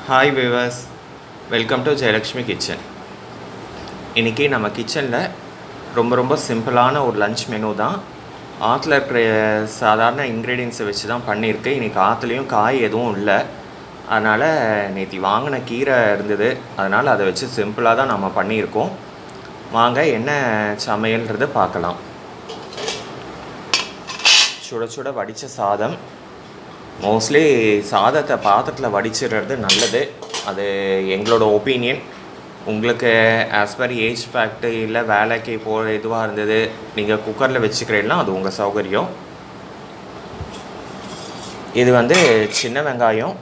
Hi viewers, welcome to Jayalakshmi kitchen. இன்றைக்கி நம்ம கிச்சனில் ரொம்ப சிம்பிளான ஒரு லன்ச் மெனு தான். ஆற்றுல இருக்கிற சாதாரண இன்க்ரீடியன்ஸை வச்சு தான் பண்ணியிருக்கேன். இன்றைக்கி ஆற்றுலேயும் காய் எதுவும் இல்லை, அதனால் நேற்று வாங்கின கீரை இருந்தது, அதனால் அதை வச்சு சிம்பிளாக தான் நம்ம பண்ணியிருக்கோம். வாங்க என்ன சமையல்ன்றது பார்க்கலாம். சுட வடித்த சாதம். மோஸ்ட்லி சாதத்தை பாத்திரத்தில் வடிச்சிடுறது நல்லது, அது எங்களோட ஒப்பீனியன். உங்களுக்கு ஆஸ் பர் ஏஜ் ஃபேக்ட்டு இல்லை வேலைக்கு போகிற இதுவாக இருந்தது, நீங்கள் குக்கரில் வச்சுக்கிறீங்கன்னா அது உங்கள் சௌகரியம். இது சின்ன வெங்காயம்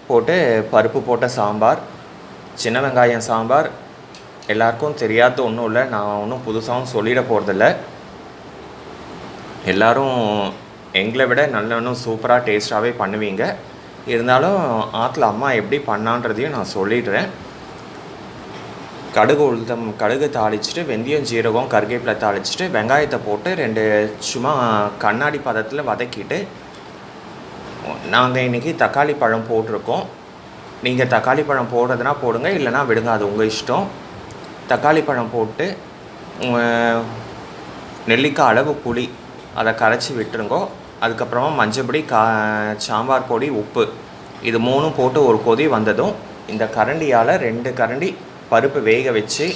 போட்டு பருப்பு போட்ட சாம்பார். சின்ன வெங்காயம் சாம்பார் எல்லாருக்கும் தெரியாத ஒன்றும் இல்லை, நான் ஒன்றும் புதுசாகவும் சொல்லிட போகிறதில்ல. எல்லோரும் எங்களை விட இன்னும் சூப்பராக டேஸ்ட்டாகவே பண்ணுவீங்க. இருந்தாலும் ஆற்றுல அம்மா எப்படி பண்ணான்றதையும் நான் சொல்லிடுறேன். கடுகு தாளிச்சிட்டு வெந்தயம் ஜீரகம் கருவேப்பிலை தாளிச்சிட்டு வெங்காயத்தை போட்டு 2 சும்மா கண்ணாடி பதத்தில் வதக்கிட்டு, நாங்கள் இன்றைக்கி தக்காளி பழம் போட்டிருக்கோம். நீங்கள் தக்காளி பழம் போடுறதுனா போடுங்க, இல்லைனா விடுங்க, அது உங்கள் இஷ்டம். தக்காளி பழம் போட்டு நெல்லிக்காய் அளவு புளி அதை கரைச்சி விட்டுருங்கோ. அதுக்கப்புறமா மஞ்சப்பொடி, சாம்பார் பொடி, உப்பு, இது 3 போட்டு ஒரு கொதி வந்ததும் இந்த கரண்டியால் 2 கரண்டி பருப்பு வேக வச்சு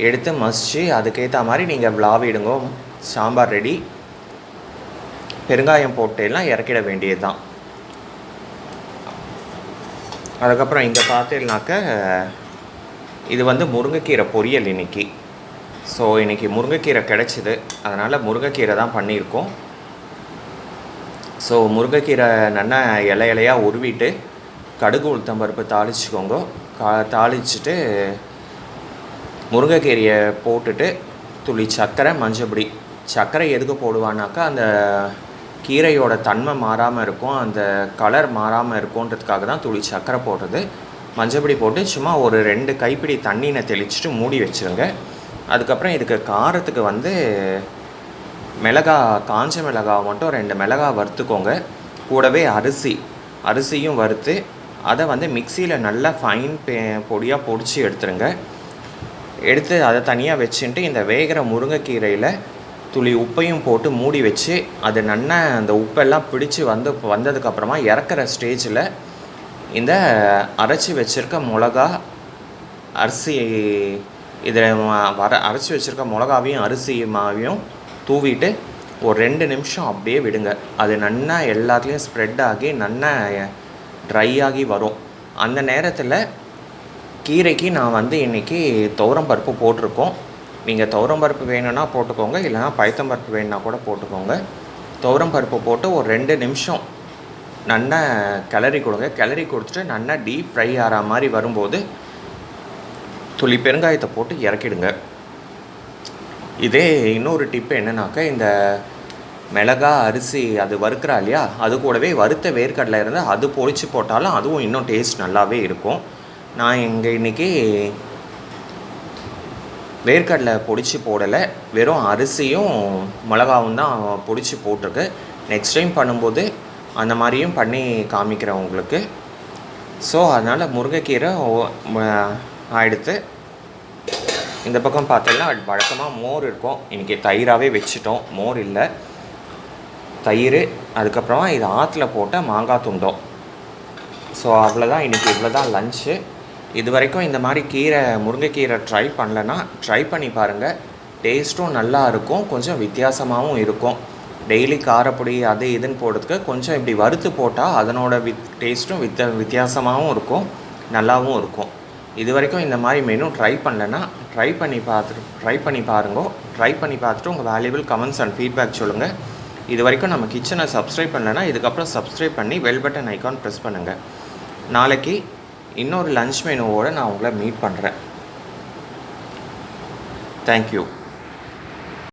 எடுத்து மசிச்சு அதுக்கேற்ற மாதிரி நீங்கள் விளாவிடுங்கோ. சாம்பார் ரெடி. பெருங்காயம் போட்டெல்லாம் இறக்கிட வேண்டியது தான். அதுக்கப்புறம் இங்கே பார்த்தீங்கன்னாக்க இது முருங்கைக்கீரை பொரியல் இன்றைக்கி. ஸோ இன்றைக்கி முருங்கைக்கீரை கிடச்சிது, அதனால் முருங்கைக்கீரை தான் பண்ணியிருக்கோம். ஸோ முருங்கைக்கீரை நல்லா இலையாக உருவிட்டு கடுகு உளுத்தம்பருப்பு தாளிச்சிக்கோங்க. தாளிச்சிட்டு முருங்கைக்கீரையை போட்டுட்டு துளி சர்க்கரை, மஞ்சப்பொடி. சர்க்கரை எதுக்கு போடுவான்னாக்கா அந்த கீரையோட தன்மை மாறாமல் இருக்கும், அந்த கலர் மாறாமல் இருக்கும்ன்றதுக்காக தான் துளி சர்க்கரை போடுறது. மஞ்சப்பொடி போட்டு சும்மா ஒரு 2 கைப்பிடி தண்ணியை தெளிச்சுட்டு மூடி வச்சுருங்க. அதுக்கப்புறம் இதுக்கு காரத்துக்கு காஞ்ச மிளகாய் மட்டும் 2 மிளகாய் வறுத்துக்கோங்க. கூடவே அரிசியும் வறுத்து அதை மிக்சியில் நல்லா ஃபைன் பொடியாக பொடிச்சு எடுத்துருங்க. எடுத்து அதை தனியாக வச்சுட்டு இந்த வேகிற முருங்கைக்கீரையில் துளி உப்பையும் போட்டு மூடி வச்சு அது நல்லா அந்த உப்பெல்லாம் பிடிச்சி வந்ததுக்கப்புறமா இறக்குற ஸ்டேஜில் இந்த அரைச்சி வச்சுருக்க மிளகா, அரிசி, இதில் அரைச்சி வச்சுருக்க மிளகாவையும் அரிசி மாவையும் தூவிட்டு ஒரு 2 நிமிஷம் அப்படியே விடுங்க. அது நல்லா எல்லாத்துலேயும் ஸ்ப்ரெட் ஆகி நல்லா ட்ரை ஆகி வரும். அந்த நேரத்தில் கீரைக்கு நான் இன்றைக்கி துவரம்பருப்பு போட்டிருக்கோம். நீங்கள் துவரம்பருப்பு வேணும்னா போட்டுக்கோங்க, இல்லைனா பயத்தம்பருப்பு வேணுன்னா கூட போட்டுக்கோங்க. துவரம்பருப்பு போட்டு ஒரு 2 நிமிஷம் நல்லா கிளறி கொடுங்க. கிளறி கொடுத்துட்டு நல்லா டீப் ஃப்ரை ஆகிற மாதிரி வரும்போது துளி பெருங்காயத்தை போட்டு இறக்கிடுங்க. இதே இன்னொரு டிப்பு என்னன்னாக்கா, இந்த மிளகா, அரிசி அது வறுக்கிறா இல்லையா, அது கூடவே வறுத்த வேர்க்கடலை இருந்தால் அது பொடிச்சு போட்டாலும் அதுவும் இன்னும் டேஸ்ட் நல்லாவே இருக்கும். நான் இன்றைக்கி வேர்க்கடலை பொடிச்சு போடலை, வெறும் அரிசியும் மிளகாவும் தான் பொடிச்சு போட்டிருக்கு. நெக்ஸ்ட் டைம் பண்ணும்போது அந்த மாதிரியும் பண்ணி காமிக்கிறேன் உங்களுக்கு. ஸோ அதனால் முருங்கைக்கீரை எடுத்து இந்த பக்கம் பார்த்தோம்னா வழக்கமாக மோர் இருக்கும். இன்றைக்கி தயிராகவே வச்சுட்டோம், மோர் இல்லை, தயிர். அதுக்கப்புறமா இது ஆற்றுல போட்ட மாங்காய் துண்டோம். ஸோ அவ்வளோதான், இன்றைக்கி இவ்வளோ தான் லன்ச்சு. இது வரைக்கும் இந்த மாதிரி முருங்கைக்கீரை ட்ரை பண்ணலைன்னா ட்ரை பண்ணி பாருங்கள். டேஸ்ட்டும் நல்லா இருக்கும், கொஞ்சம் வித்தியாசமாகவும் இருக்கும். டெய்லி காரப்பொடி அது இதுன்னு போடுறதுக்கு கொஞ்சம் இப்படி வறுத்து போட்டால் அதனோட டேஸ்ட்டும் வித்தியாசமாகவும் இருக்கும், நல்லாவும் இருக்கும். இது வரைக்கும் இந்த மாதிரி மெனு ட்ரை பண்ணலைன்னா ட்ரை பண்ணி பாருங்க. ட்ரை பண்ணி பார்த்துட்டு உங்கள் வேல்யூபிள் கமெண்ட்ஸ் அண்ட் ஃபீட்பேக் சொல்லுங்கள். இது வரைக்கும் நம்ம கிச்சனை சப்ஸ்கிரைப் பண்ணலைன்னா இதுக்கப்புறம் சப்ஸ்கிரைப் பண்ணி பெல் பட்டன் ஐக்கான் ப்ரெஸ் பண்ணுங்கள். நாளைக்கு இன்னொரு லன்ச் மெனுவோடு நான் உங்களை மீட் பண்ணுறேன். தேங்க்யூ.